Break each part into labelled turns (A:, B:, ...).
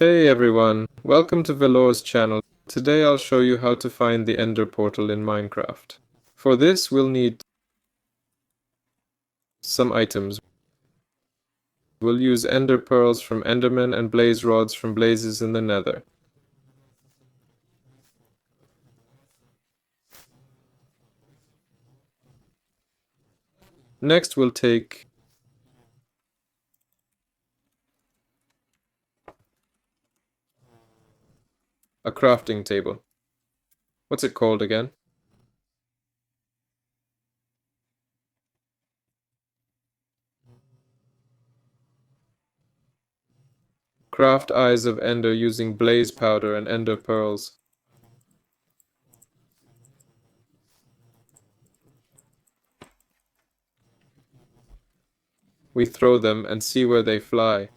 A: Hey everyone, welcome to Velour's channel. Today I'll show you how to find the Ender portal in Minecraft. For this we'll need some items. We'll use Ender pearls from Endermen and blaze rods from blazes in the Nether. Next we'll take a crafting table. What's it called again? Craft Eyes of Ender using blaze powder and Ender pearls. We throw them and see where they fly.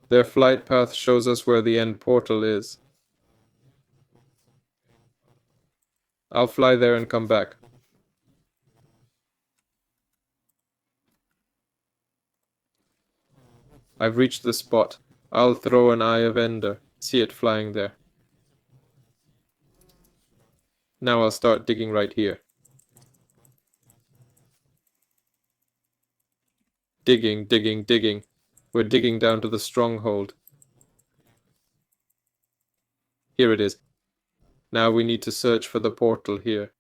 A: Their flight path shows us where the end portal is. I'll fly there and come back. I've reached the spot. I'll throw an Eye of Ender. See it flying there. Now I'll start digging right here. Digging, digging, digging. We're digging down to the stronghold. Here it is. Now we need to search for the portal here.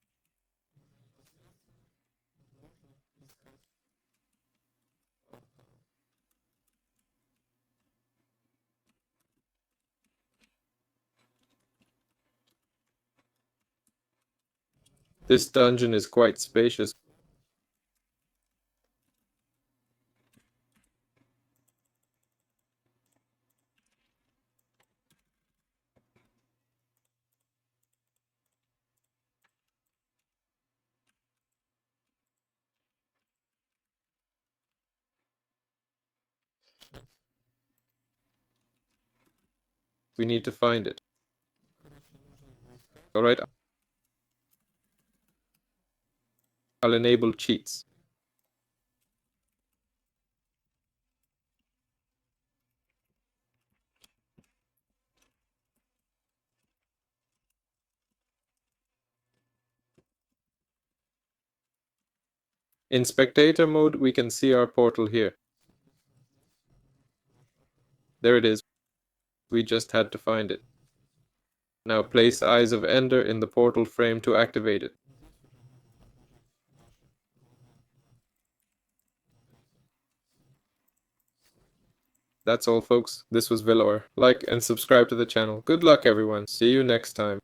A: This dungeon is quite spacious. We need to find it. Alright, I'll enable cheats. In spectator mode, we can see our portal here. There it is. We just had to find it. Now place Eyes of Ender in the portal frame to activate it. That's all folks, this was Velour. Like and subscribe to the channel. Good luck everyone, see you next time.